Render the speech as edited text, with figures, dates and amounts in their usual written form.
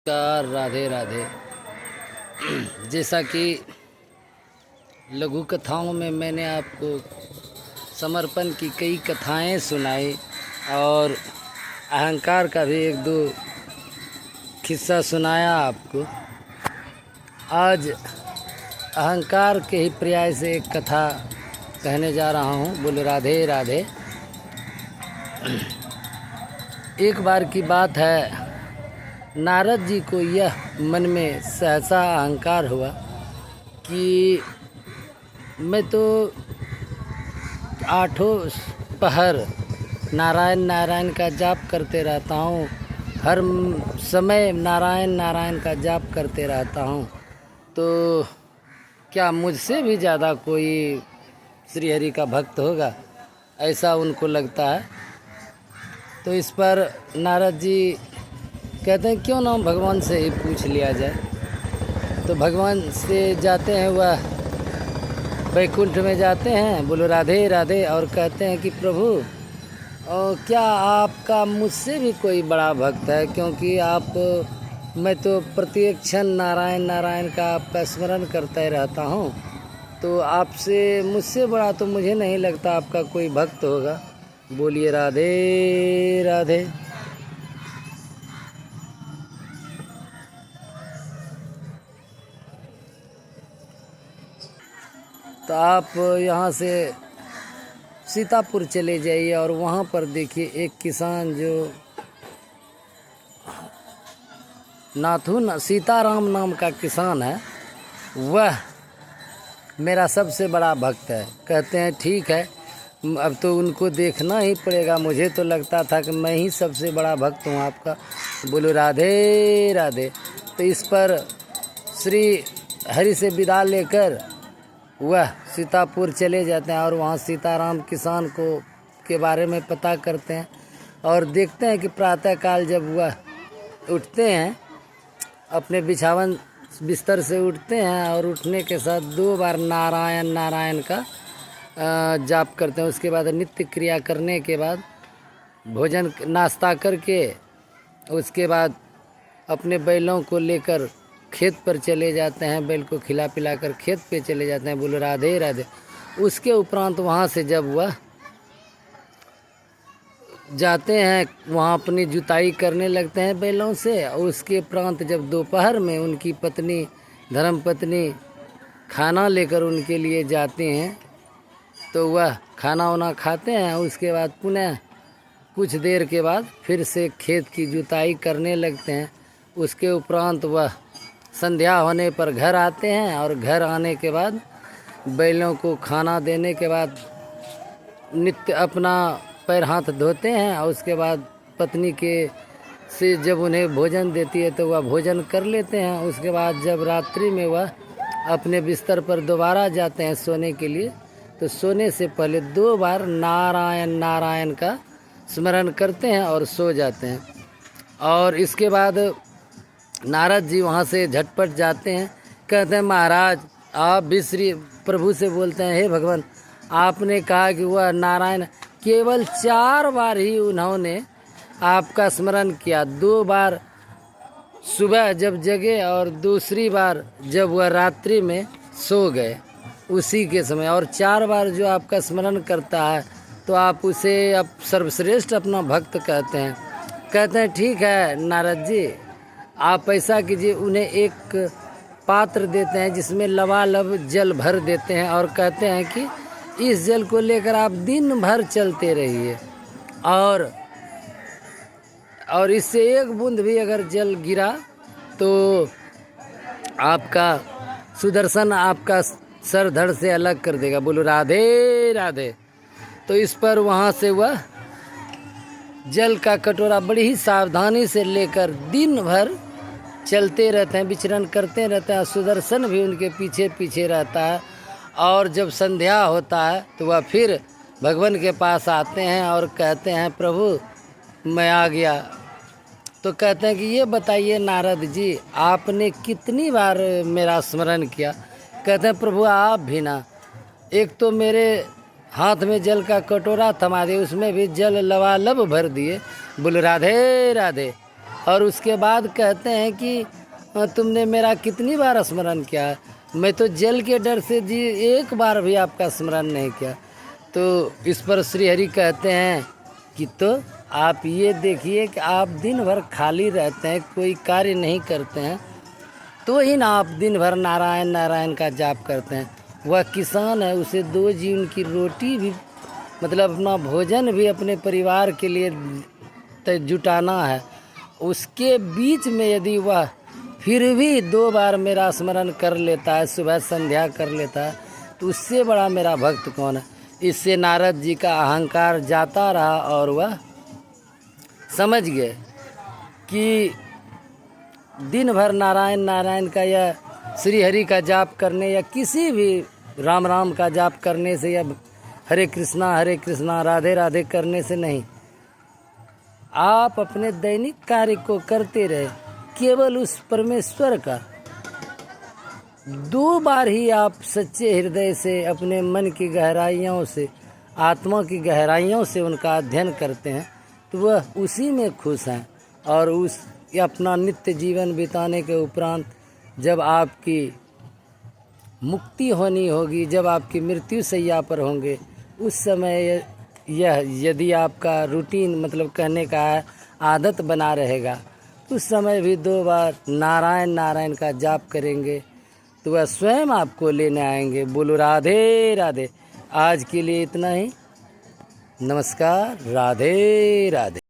नमस्कार, राधे राधे। जैसा कि लघु कथाओं में मैंने आपको समर्पण की कई कथाएं सुनाई और अहंकार का भी एक दो किस्सा सुनाया आपको। आज अहंकार के ही पर्याय से एक कथा कहने जा रहा हूँ। बोलो राधे राधे। एक बार की बात है, नारद जी को यह मन में सहसा अहंकार हुआ कि मैं तो आठों पहर नारायण नारायण का जाप करते रहता हूँ, हर समय नारायण नारायण का जाप करते रहता हूँ, तो क्या मुझसे भी ज़्यादा कोई श्री हरि का भक्त होगा, ऐसा उनको लगता है। तो इस पर नारद जी कहते हैं क्यों ना भगवान से ही पूछ लिया जाए। तो भगवान से जाते हैं, वह वैकुंठ में जाते हैं, बोलो राधे राधे, और कहते हैं कि प्रभु क्या आपका मुझसे भी कोई बड़ा भक्त है, क्योंकि मैं तो प्रत्येक क्षण नारायण नारायण का आपका स्मरण करता ही रहता हूँ, तो आपसे मुझसे बड़ा तो मुझे नहीं लगता आपका कोई भक्त होगा। बोलिए राधे राधे। तो आप यहाँ से सीतापुर चले जाइए और वहाँ पर देखिए एक किसान जो नाथुन सीताराम नाम का किसान है, वह मेरा सबसे बड़ा भक्त है। कहते हैं ठीक है, अब तो उनको देखना ही पड़ेगा, मुझे तो लगता था कि मैं ही सबसे बड़ा भक्त हूँ आपका। बोलो राधे राधे। तो इस पर श्री हरि से विदा लेकर वह सीतापुर चले जाते हैं और वहाँ सीताराम किसान के बारे में पता करते हैं और देखते हैं कि प्रातःकाल जब वह उठते हैं, अपने बिछावन बिस्तर से उठते हैं और उठने के साथ 2 बार नारायण नारायण का जाप करते हैं। उसके बाद नित्य क्रिया करने के बाद भोजन नाश्ता करके उसके बाद अपने बैलों को लेकर खेत पर चले जाते हैं, बैल को खिला पिला कर खेत पे चले जाते हैं। बोलो राधे राधे। उसके उपरांत वहाँ से जब वह जाते हैं, वहाँ अपनी जुताई करने लगते हैं बैलों से, और उसके उपरांत जब दोपहर में उनकी पत्नी धर्मपत्नी खाना लेकर उनके लिए जाते हैं, तो वह खाना वाना खाते हैं। उसके बाद पुनः कुछ देर के बाद फिर से खेत की जुताई करने लगते हैं। उसके उपरांत वह संध्या होने पर घर आते हैं और घर आने के बाद बैलों को खाना देने के बाद नित्य अपना पैर हाथ धोते हैं और उसके बाद पत्नी के से जब उन्हें भोजन देती है तो वह भोजन कर लेते हैं। उसके बाद जब रात्रि में वह अपने बिस्तर पर दोबारा जाते हैं सोने के लिए, तो सोने से पहले 2 बार नारायण नारायण का स्मरण करते हैं और सो जाते हैं। और इसके बाद नारद जी वहाँ से झटपट जाते हैं। कहते हैं महाराज, आप भी श्री प्रभु से बोलते हैं, हे भगवान, आपने कहा कि वह नारायण केवल 4 बार ही उन्होंने आपका स्मरण किया। 2 बार सुबह जब जगे और दूसरी बार जब वह रात्रि में सो गए उसी के समय, और 4 बार जो आपका स्मरण करता है तो आप उसे अब सर्वश्रेष्ठ अपना भक्त कहते हैं। कहते हैं ठीक है नारद जी, आप ऐसा कीजिए, उन्हें एक पात्र देते हैं जिसमें लबालब जल भर देते हैं और कहते हैं कि इस जल को लेकर आप दिन भर चलते रहिए, और इससे एक बूंद भी अगर जल गिरा तो आपका सुदर्शन आपका सर धड़ से अलग कर देगा। बोलो राधे राधे। तो इस पर वहाँ से वह जल का कटोरा बड़ी ही सावधानी से लेकर दिन भर चलते रहते हैं, विचरण करते रहते हैं। सुदर्शन भी उनके पीछे पीछे रहता है, और जब संध्या होता है तो वह फिर भगवान के पास आते हैं और कहते हैं प्रभु मैं आ गया। तो कहते हैं कि ये बताइए नारद जी, आपने कितनी बार मेरा स्मरण किया। कहते हैं प्रभु आप भी ना, एक तो मेरे हाथ में जल का कटोरा थमा दिए, उसमें भी जल लबालब भर दिए। बोलो राधे राधे। और उसके बाद कहते हैं कि तुमने मेरा कितनी बार स्मरण किया? मैं तो जल के डर से जी एक बार भी आपका स्मरण नहीं किया। तो इस पर श्री हरि कहते हैं कि तो आप ये देखिए कि आप दिन भर खाली रहते हैं, कोई कार्य नहीं करते हैं, तो ही ना आप दिन भर नारायण नारायण का जाप करते हैं। वह किसान है, उसे 2 जीवन की रोटी भी मतलब अपना भोजन भी अपने परिवार के लिए जुटाना है। उसके बीच में यदि वह फिर भी 2 बार मेरा स्मरण कर लेता है, सुबह संध्या कर लेता है, तो उससे बड़ा मेरा भक्त कौन है। इससे नारद जी का अहंकार जाता रहा और वह समझ गए कि दिन भर नारायण नारायण का या श्री हरि का जाप करने या किसी भी राम राम का जाप करने से या हरे कृष्णा राधे राधे करने से नहीं, आप अपने दैनिक कार्य को करते रहे, केवल उस परमेश्वर का 2 बार ही आप सच्चे हृदय से अपने मन की गहराइयों से, आत्मा की गहराइयों से उनका अध्ययन करते हैं, तो वह उसी में खुश हैं। और उस अपना नित्य जीवन बिताने के उपरांत जब आपकी मुक्ति होनी होगी, जब आपकी मृत्यु शैया पर होंगे, उस समय यह यदि आपका रूटीन मतलब कहने का आदत बना रहेगा, उस समय भी 2 बार नारायण नारायण का जाप करेंगे तो वह स्वयं आपको लेने आएंगे। बोलो राधे राधे। आज के लिए इतना ही। नमस्कार। राधे राधे।